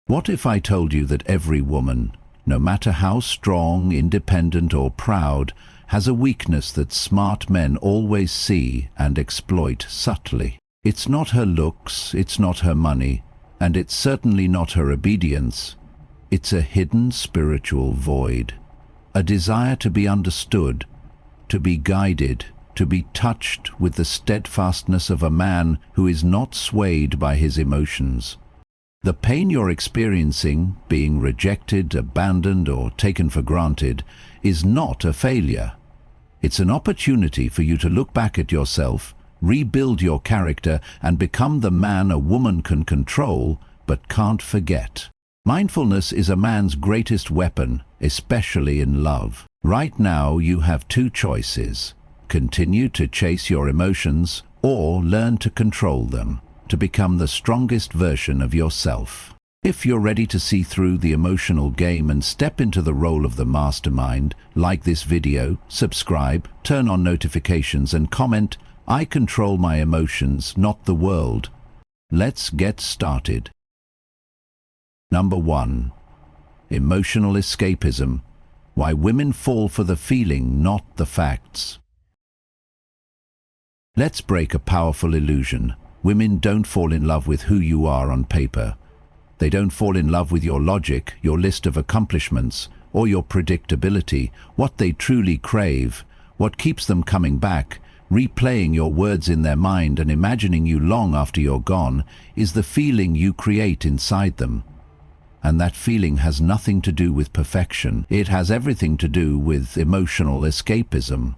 What if I told you that every woman, no matter how strong, independent or proud, has a weakness that smart men always see and exploit subtly? It's not her looks, it's not her money, and it's certainly not her obedience. It's a hidden spiritual void, a desire to be understood, to be guided, to be touched with the steadfastness of a man who is not swayed by his emotions. The pain you're experiencing, being rejected, abandoned, or taken for granted, is not a failure. It's an opportunity for you to look back at yourself, rebuild your character, and become the man a woman can control but can't forget. Mindfulness is a man's greatest weapon, especially in love. Right now you have two choices: continue to chase your emotions or learn to control them, to become the strongest version of yourself. If you're ready to see through the emotional game and step into the role of the mastermind, like this video, subscribe, turn on notifications and comment, "I control my emotions, not the world." Let's get started. Number 1. Emotional escapism. Why women fall for the feeling, not the facts. Let's break a powerful illusion. Women don't fall in love with who you are on paper. They don't fall in love with your logic, your list of accomplishments, or your predictability. What they truly crave, what keeps them coming back, replaying your words in their mind and imagining you long after you're gone, is the feeling you create inside them. And that feeling has nothing to do with perfection. It has everything to do with emotional escapism.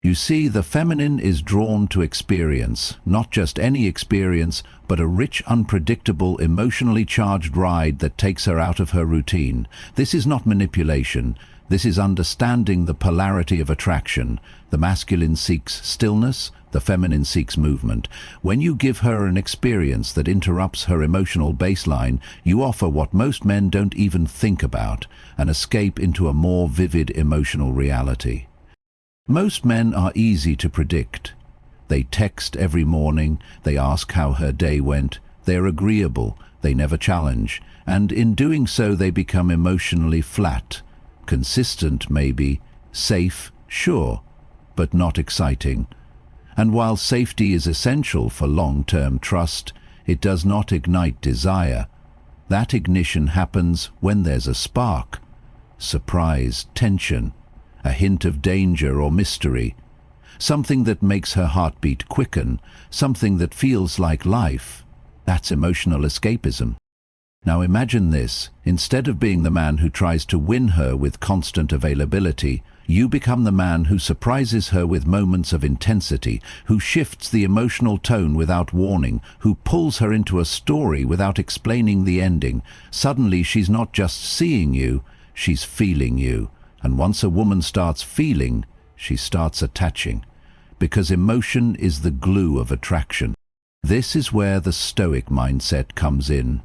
You see, the feminine is drawn to experience, not just any experience, but a rich, unpredictable, emotionally charged ride that takes her out of her routine. This is not manipulation. This is understanding the polarity of attraction. The masculine seeks stillness, the feminine seeks movement. When you give her an experience that interrupts her emotional baseline, you offer what most men don't even think about, an escape into a more vivid emotional reality. Most men are easy to predict. They text every morning, they ask how her day went, they're agreeable, they never challenge, and in doing so they become emotionally flat. Consistent, maybe, safe, sure, but not exciting. And while safety is essential for long-term trust, it does not ignite desire. That ignition happens when there's a spark, surprise, tension, a hint of danger or mystery, something that makes her heartbeat quicken, something that feels like life. That's emotional escapism. Now imagine this: instead of being the man who tries to win her with constant availability, you become the man who surprises her with moments of intensity, who shifts the emotional tone without warning, who pulls her into a story without explaining the ending. Suddenly she's not just seeing you, she's feeling you. And once a woman starts feeling, she starts attaching, because emotion is the glue of attraction. This is where the Stoic mindset comes in.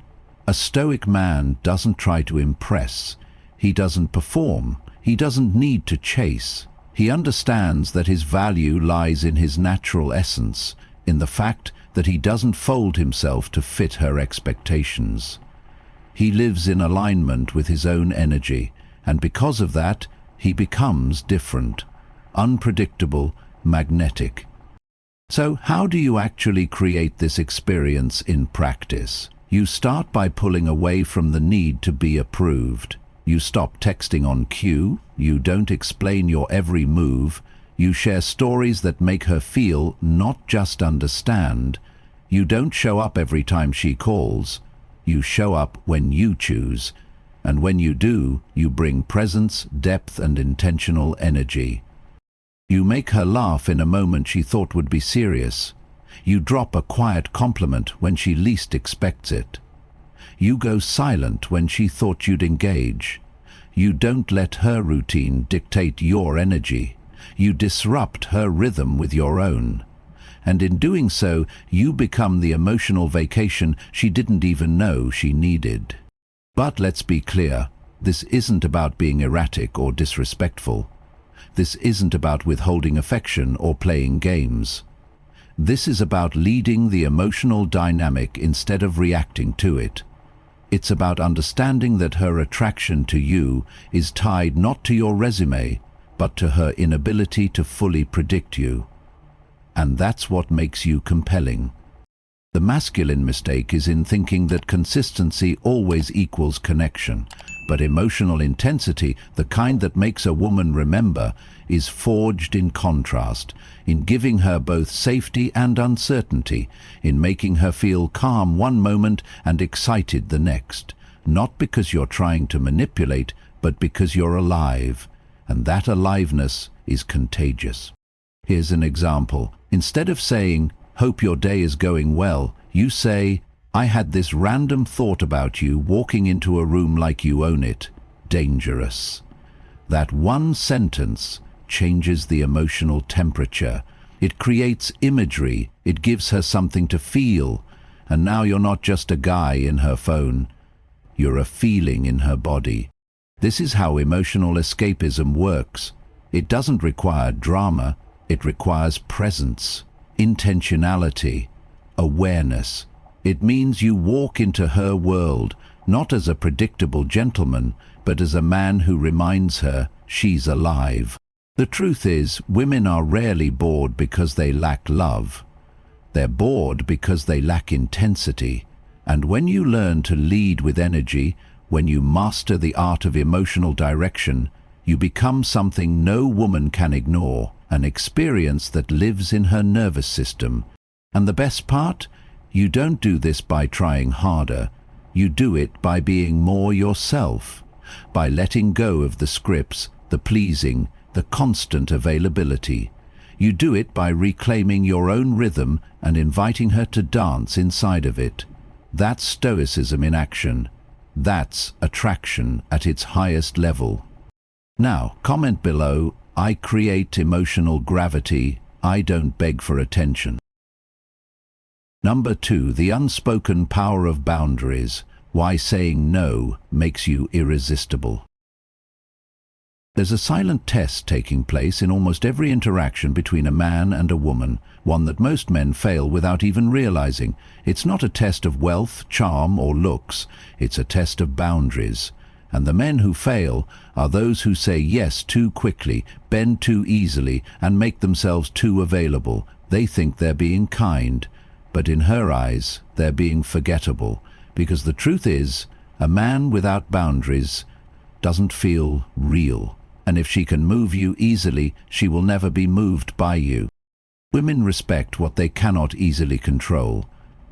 A Stoic man doesn't try to impress. He doesn't perform. He doesn't need to chase. He understands that his value lies in his natural essence, in the fact that he doesn't fold himself to fit her expectations. He lives in alignment with his own energy, and because of that, he becomes different, unpredictable, magnetic. So how do you actually create this experience in practice? You start by pulling away from the need to be approved. You stop texting on cue, you don't explain your every move, you share stories that make her feel, not just understand. You don't show up every time she calls, you show up when you choose. And when you do, you bring presence, depth and intentional energy. You make her laugh in a moment she thought would be serious. You drop a quiet compliment when she least expects it. You go silent when she thought you'd engage. You don't let her routine dictate your energy. You disrupt her rhythm with your own. And in doing so, you become the emotional vacation she didn't even know she needed. But let's be clear, this isn't about being erratic or disrespectful. This isn't about withholding affection or playing games. This is about leading the emotional dynamic instead of reacting to it. It's about understanding that her attraction to you is tied not to your resume, but to her inability to fully predict you. And that's what makes you compelling. The masculine mistake is in thinking that consistency always equals connection, but emotional intensity, the kind that makes a woman remember, is forged in contrast, in giving her both safety and uncertainty, in making her feel calm one moment and excited the next, not because you're trying to manipulate, but because you're alive, and that aliveness is contagious. Here's an example. Instead of saying, "Hope your day is going well," you say, "I had this random thought about you walking into a room like you own it. Dangerous." That one sentence changes the emotional temperature. It creates imagery, it gives her something to feel, and now you're not just a guy in her phone, you're a feeling in her body. This is how emotional escapism works. It doesn't require drama, it requires presence, intentionality, awareness. It means you walk into her world, not as a predictable gentleman, but as a man who reminds her she's alive. The truth is, women are rarely bored because they lack love. They're bored because they lack intensity. And when you learn to lead with energy, when you master the art of emotional direction, you become something no woman can ignore, an experience that lives in her nervous system. And the best part? You don't do this by trying harder. You do it by being more yourself, by letting go of the scripts, the pleasing, the constant availability. You do it by reclaiming your own rhythm and inviting her to dance inside of it. That's Stoicism in action. That's attraction at its highest level. Now, comment below, "I create emotional gravity, I don't beg for attention." Number 2, the unspoken power of boundaries. Why saying no makes you irresistible. There's a silent test taking place in almost every interaction between a man and a woman, one that most men fail without even realizing. It's not a test of wealth, charm, or looks. It's a test of boundaries. And the men who fail are those who say yes too quickly, bend too easily, and make themselves too available. They think they're being kind, but in her eyes, they're being forgettable. Because the truth is, a man without boundaries doesn't feel real. And if she can move you easily, she will never be moved by you. Women respect what they cannot easily control.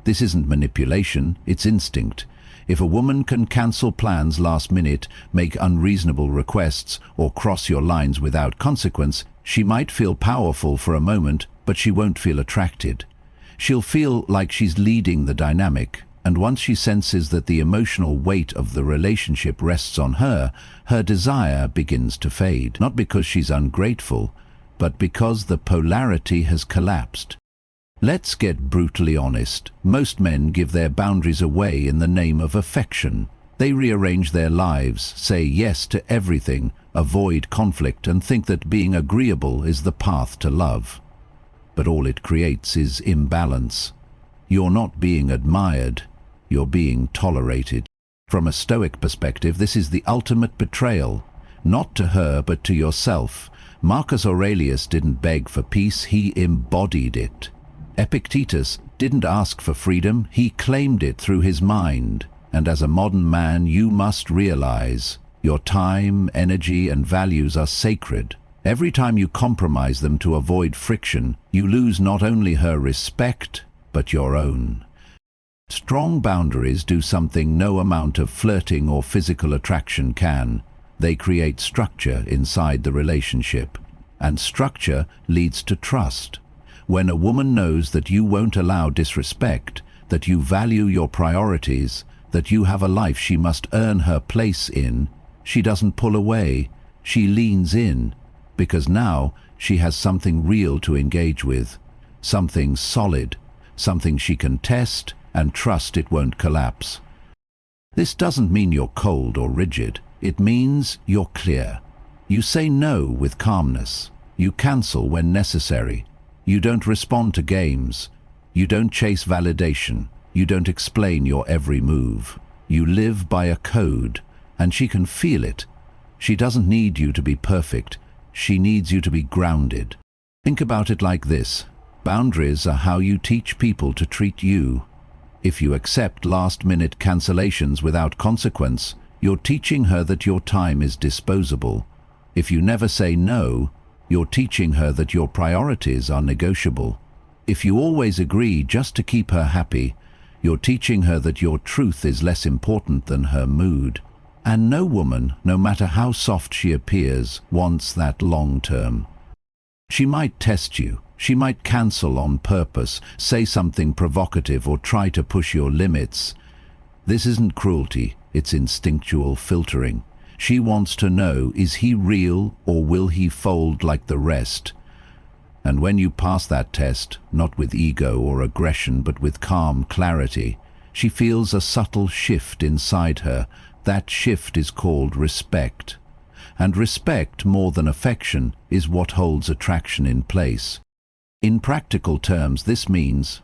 This isn't manipulation, it's instinct. If a woman can cancel plans last minute, make unreasonable requests, or cross your lines without consequence, she might feel powerful for a moment, but she won't feel attracted. She'll feel like she's leading the dynamic, and once she senses that the emotional weight of the relationship rests on her, her desire begins to fade. Not because she's ungrateful, but because the polarity has collapsed. Let's get brutally honest. Most men give their boundaries away in the name of affection. They rearrange their lives, say yes to everything, avoid conflict, and think that being agreeable is the path to love. But all it creates is imbalance. You're not being admired, you're being tolerated. From a Stoic perspective, this is the ultimate betrayal, not to her but to yourself. Marcus Aurelius didn't beg for peace, he embodied it. Epictetus didn't ask for freedom, he claimed it through his mind. And as a modern man, you must realize your time, energy, and values are sacred. Every time you compromise them to avoid friction, you lose not only her respect, but your own. Strong boundaries do something no amount of flirting or physical attraction can. They create structure inside the relationship. And structure leads to trust. When a woman knows that you won't allow disrespect, that you value your priorities, that you have a life she must earn her place in, she doesn't pull away, she leans in, because now she has something real to engage with, something solid, something she can test and trust it won't collapse. This doesn't mean you're cold or rigid. It means you're clear. You say no with calmness. You cancel when necessary. You don't respond to games. You don't chase validation. You don't explain your every move. You live by a code, and she can feel it. She doesn't need you to be perfect. She needs you to be grounded. Think about it like this. Boundaries are how you teach people to treat you. If you accept last-minute cancellations without consequence, you're teaching her that your time is disposable. If you never say no, you're teaching her that your priorities are negotiable. If you always agree just to keep her happy, you're teaching her that your truth is less important than her mood. And no woman, no matter how soft she appears, wants that long-term. She might test you. She might cancel on purpose, say something provocative, or try to push your limits. This isn't cruelty, it's instinctual filtering. She wants to know, is he real or will he fold like the rest? And when you pass that test, not with ego or aggression but with calm clarity, she feels a subtle shift inside her. That shift is called respect. And respect, more than affection, is what holds attraction in place. In practical terms, this means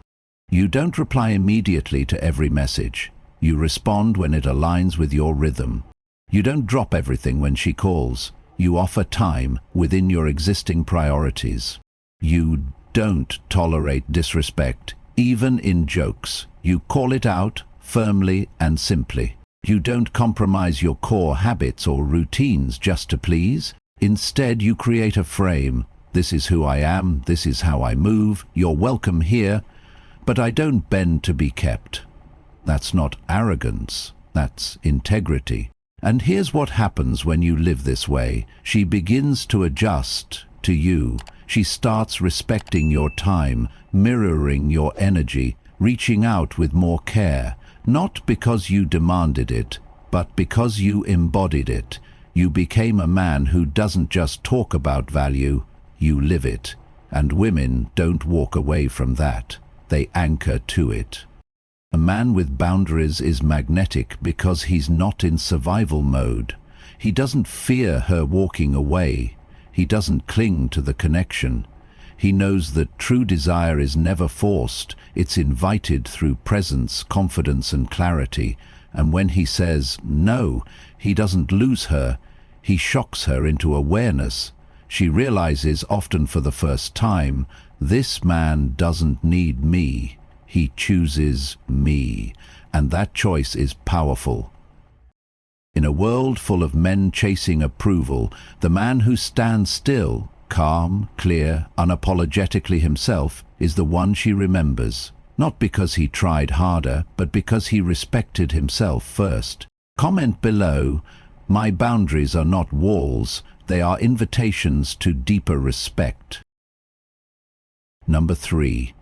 you don't reply immediately to every message. You respond when it aligns with your rhythm. You don't drop everything when she calls. You offer time within your existing priorities. You don't tolerate disrespect, even in jokes. You call it out firmly and simply. You don't compromise your core habits or routines just to please. Instead, you create a frame. This is who I am, this is how I move, you're welcome here, but I don't bend to be kept. That's not arrogance, that's integrity. And here's what happens when you live this way. She begins to adjust to you. She starts respecting your time, mirroring your energy, reaching out with more care, not because you demanded it, but because you embodied it. You became a man who doesn't just talk about value, you live it, and women don't walk away from that. They anchor to it. A man with boundaries is magnetic because he's not in survival mode. He doesn't fear her walking away. He doesn't cling to the connection. He knows that true desire is never forced. It's invited through presence, confidence, and clarity. And when he says no, he doesn't lose her. He shocks her into awareness. She realizes, often for the first time, this man doesn't need me. He chooses me. And that choice is powerful. In a world full of men chasing approval, the man who stands still, calm, clear, unapologetically himself, is the one she remembers. Not because he tried harder, but because he respected himself first. Comment below, my boundaries are not walls. They are invitations to deeper respect. Number 3.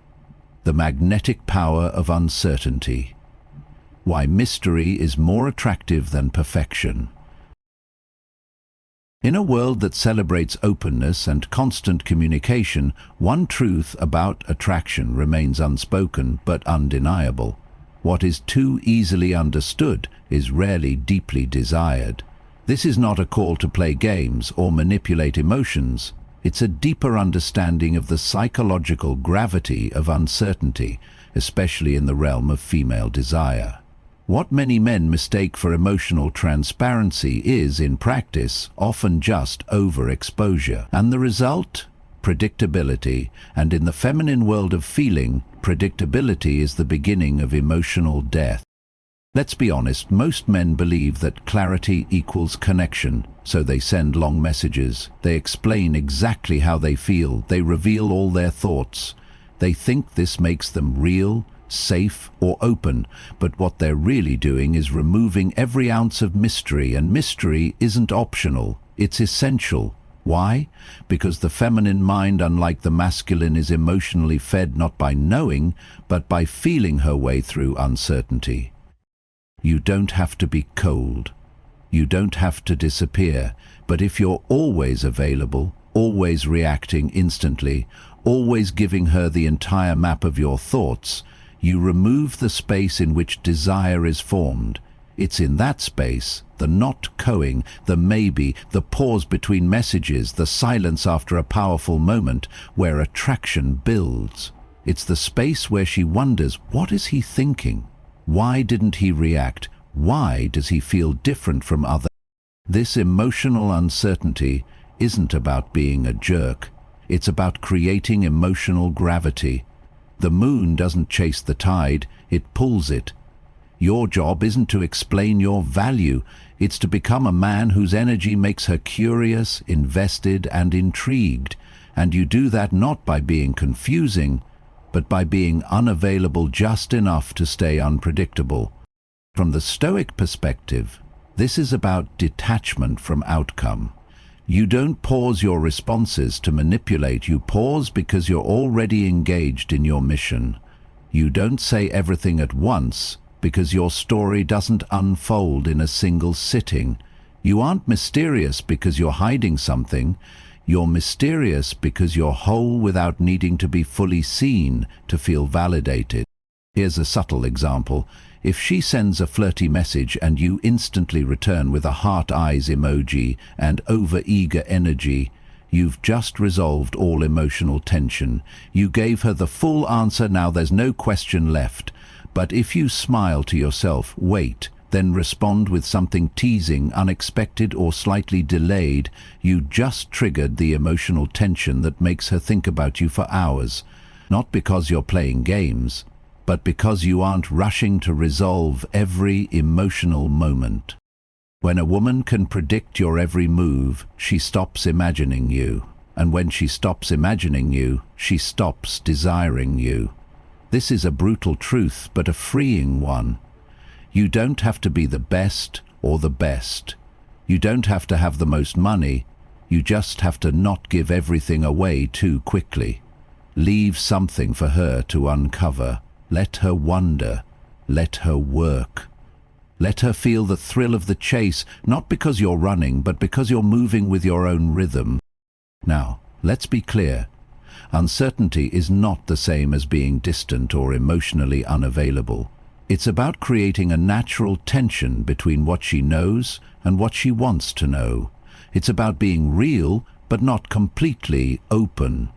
The magnetic power of uncertainty. Why mystery is more attractive than perfection. In a world that celebrates openness and constant communication, one truth about attraction remains unspoken but undeniable. What is too easily understood is rarely deeply desired. This is not a call to play games or manipulate emotions. It's a deeper understanding of the psychological gravity of uncertainty, especially in the realm of female desire. What many men mistake for emotional transparency is, in practice, often just overexposure. And the result? Predictability. And in the feminine world of feeling, predictability is the beginning of emotional death. Let's be honest, most men believe that clarity equals connection, so they send long messages. They explain exactly how they feel. They reveal all their thoughts. They think this makes them real, safe, or open, but what they're really doing is removing every ounce of mystery, and mystery isn't optional, it's essential. Why? Because the feminine mind, unlike the masculine, is emotionally fed not by knowing, but by feeling her way through uncertainty. You don't have to be cold. You don't have to disappear. But if you're always available, always reacting instantly, always giving her the entire map of your thoughts, you remove the space in which desire is formed. It's in that space, the not coing, the maybe, the pause between messages, the silence after a powerful moment, where attraction builds. It's the space where she wonders, what is he thinking? Why didn't he react? Why does he feel different from others? This emotional uncertainty isn't about being a jerk. It's about creating emotional gravity. The moon doesn't chase the tide, it pulls it. Your job isn't to explain your value, it's to become a man whose energy makes her curious, invested, and intrigued. And you do that not by being confusing, but by being unavailable just enough to stay unpredictable. From the Stoic perspective, this is about detachment from outcome. You don't pause your responses to manipulate, you pause because you're already engaged in your mission. You don't say everything at once because your story doesn't unfold in a single sitting. You aren't mysterious because you're hiding something. You're mysterious because you're whole without needing to be fully seen to feel validated. Here's a subtle example. If she sends a flirty message and you instantly return with a heart eyes emoji and over-eager energy, you've just resolved all emotional tension. You gave her the full answer, now there's no question left. But if you smile to yourself, wait, then respond with something teasing, unexpected, or slightly delayed, you just triggered the emotional tension that makes her think about you for hours. Not because you're playing games, but because you aren't rushing to resolve every emotional moment. When a woman can predict your every move, she stops imagining you. And when she stops imagining you, she stops desiring you. This is a brutal truth, but a freeing one. You don't have to be the best or the best. You don't have to have the most money. You just have to not give everything away too quickly. Leave something for her to uncover. Let her wonder. Let her work. Let her feel the thrill of the chase, not because you're running, but because you're moving with your own rhythm. Now, let's be clear. Uncertainty is not the same as being distant or emotionally unavailable. It's about creating a natural tension between what she knows and what she wants to know. It's about being real, but not completely open.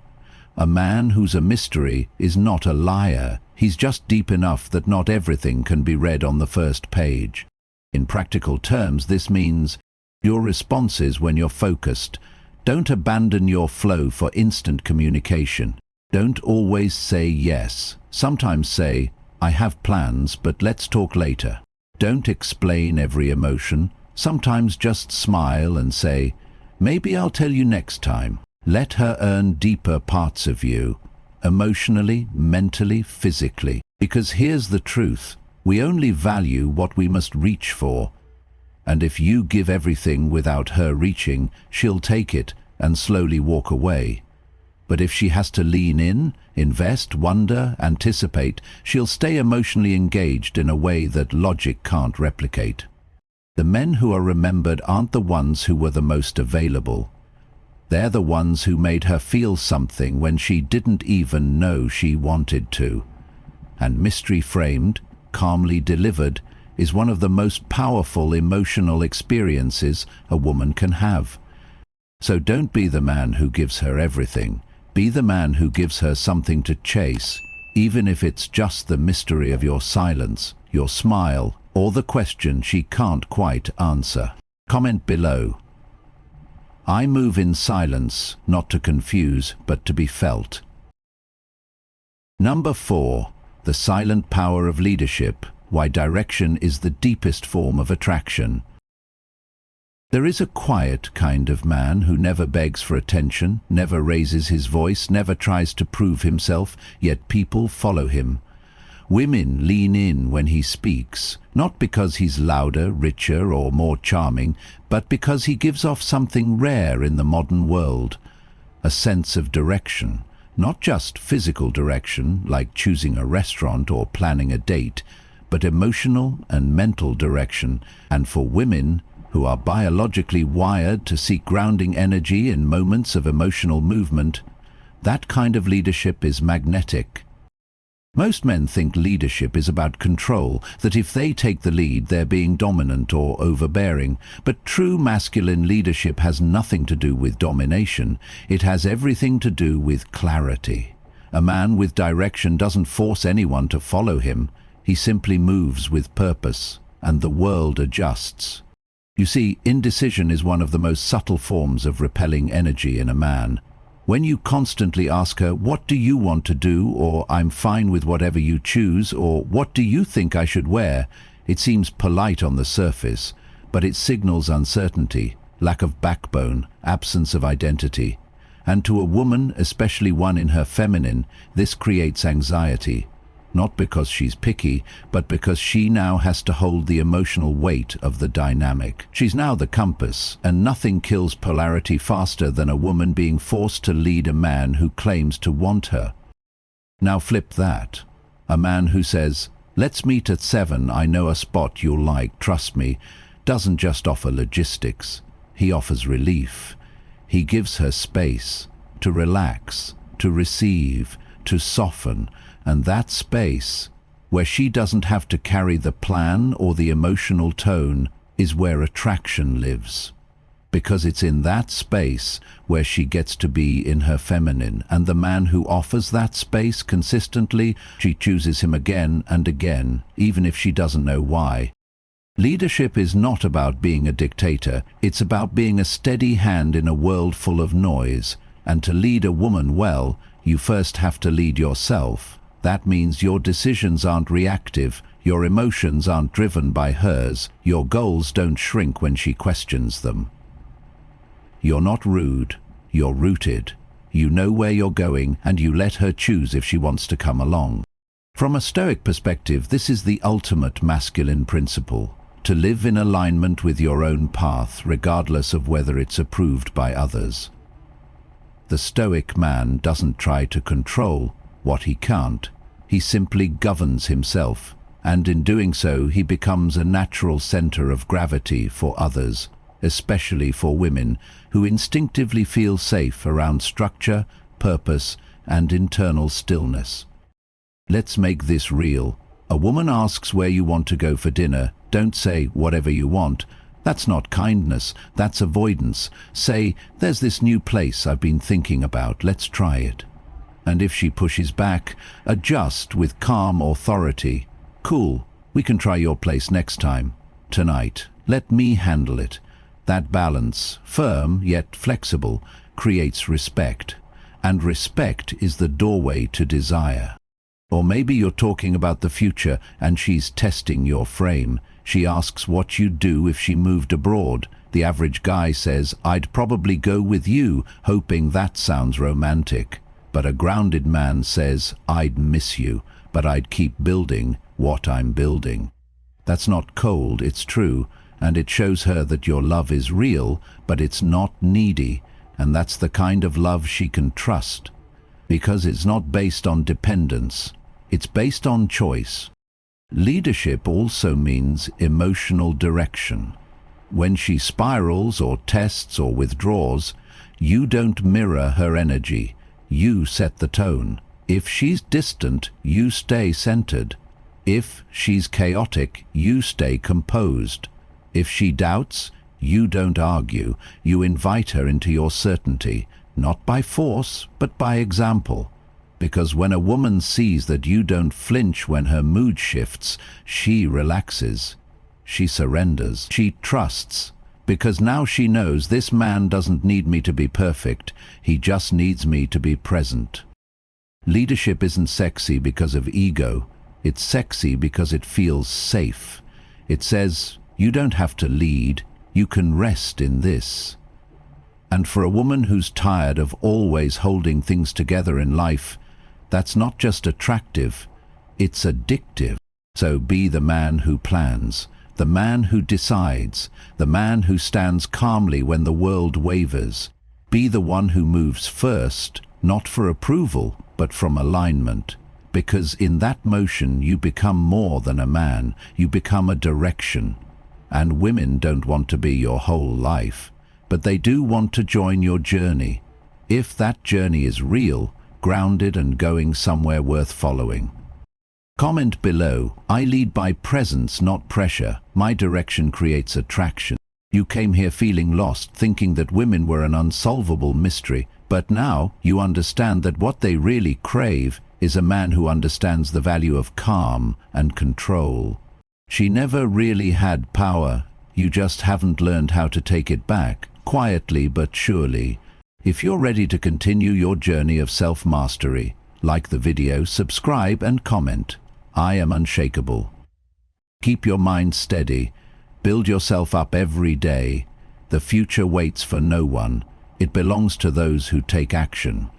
A man who's a mystery is not a liar. He's just deep enough that not everything can be read on the first page. In practical terms, this means your responses when you're focused. Don't abandon your flow for instant communication. Don't always say yes. Sometimes say, I have plans, but let's talk later. Don't explain every emotion. Sometimes just smile and say, maybe I'll tell you next time. Let her earn deeper parts of you. Emotionally, mentally, physically. Because here's the truth, we only value what we must reach for. And if you give everything without her reaching, she'll take it and slowly walk away. But if she has to lean in, invest, wonder, anticipate, she'll stay emotionally engaged in a way that logic can't replicate. The men who are remembered aren't the ones who were the most available. They're the ones who made her feel something when she didn't even know she wanted to. And mystery framed, calmly delivered, is one of the most powerful emotional experiences a woman can have. So don't be the man who gives her everything. Be the man who gives her something to chase, even if it's just the mystery of your silence, your smile, or the question she can't quite answer. Comment below. I move in silence, not to confuse, but to be felt. Number 4. The silent power of leadership, why direction is the deepest form of attraction. There is a quiet kind of man who never begs for attention, never raises his voice, never tries to prove himself, yet people follow him. Women lean in when he speaks, not because he's louder, richer, or more charming, but because he gives off something rare in the modern world, a sense of direction. Not just physical direction, like choosing a restaurant or planning a date, but emotional and mental direction, and for women who are biologically wired to seek grounding energy in moments of emotional movement, that kind of leadership is magnetic. Most men think leadership is about control, that if they take the lead they're being dominant or overbearing, but true masculine leadership has nothing to do with domination, it has everything to do with clarity. A man with direction doesn't force anyone to follow him, he simply moves with purpose. and the world adjusts. You see, indecision is one of the most subtle forms of repelling energy in a man. When you constantly ask her, "What do you want to do?" or "I'm fine with whatever you choose," or "What do you think I should wear?" it seems polite on the surface, but it signals uncertainty, lack of backbone, absence of identity. And to a woman, especially one in her feminine, this creates anxiety. Not because she's picky, but because she now has to hold the emotional weight of the dynamic. She's now the compass, and nothing kills polarity faster than a woman being forced to lead a man who claims to want her. Now flip that. A man who says, "Let's meet at 7, I know a spot you'll like, trust me," doesn't just offer logistics. He offers relief. He gives her space to relax, to receive, to soften, and that space, where she doesn't have to carry the plan or the emotional tone, is where attraction lives. Because it's in that space where she gets to be in her feminine, and the man who offers that space consistently, she chooses him again and again, even if she doesn't know why. Leadership is not about being a dictator, it's about being a steady hand in a world full of noise. And to lead a woman well, you first have to lead yourself. That means your decisions aren't reactive, your emotions aren't driven by hers, your goals don't shrink when she questions them. You're not rude, you're rooted. You know where you're going, and you let her choose if she wants to come along. From a Stoic perspective, this is the ultimate masculine principle: to live in alignment with your own path, regardless of whether it's approved by others. The Stoic man doesn't try to control what he can't. He simply governs himself, and in doing so he becomes a natural center of gravity for others, especially for women who instinctively feel safe around structure, purpose, and internal stillness. Let's make this real. A woman asks where you want to go for dinner. Don't say whatever you want. That's not kindness, that's avoidance. Say, "There's this new place I've been thinking about, let's try it." And if she pushes back, adjust with calm authority. "Cool, we can try your place next time. Tonight, let me handle it." That balance, firm yet flexible, creates respect. And respect is the doorway to desire. Or maybe you're talking about the future and she's testing your frame. She asks what you'd do if she moved abroad. The average guy says, "I'd probably go with you," hoping that sounds romantic. But a grounded man says, "I'd miss you, but I'd keep building what I'm building." That's not cold, it's true, and it shows her that your love is real, but it's not needy, and that's the kind of love she can trust. Because it's not based on dependence, it's based on choice. Leadership also means emotional direction. When she spirals or tests or withdraws, you don't mirror her energy, you set the tone. If she's distant, you stay centered. If she's chaotic, you stay composed. If she doubts, you don't argue, you invite her into your certainty, not by force, but by example. Because when a woman sees that you don't flinch when her mood shifts, she relaxes. She surrenders. She trusts. Because now she knows this man doesn't need me to be perfect, he just needs me to be present. Leadership isn't sexy because of ego. It's sexy because it feels safe. It says, you don't have to lead, you can rest in this. And for a woman who's tired of always holding things together in life, that's not just attractive, it's addictive. So be the man who plans, the man who decides, the man who stands calmly when the world wavers. Be the one who moves first, not for approval, but from alignment. Because in that motion you become more than a man, you become a direction. And women don't want to be your whole life, but they do want to join your journey. If that journey is real, grounded and going somewhere worth following. Comment below, I lead by presence, not pressure. My direction creates attraction. You came here feeling lost, thinking that women were an unsolvable mystery, but now you understand that what they really crave is a man who understands the value of calm and control. She never really had power. You just haven't learned how to take it back, quietly but surely. If you're ready to continue your journey of self-mastery, like the video, subscribe and comment. I am unshakable. Keep your mind steady. Build yourself up every day. The future waits for no one. It belongs to those who take action.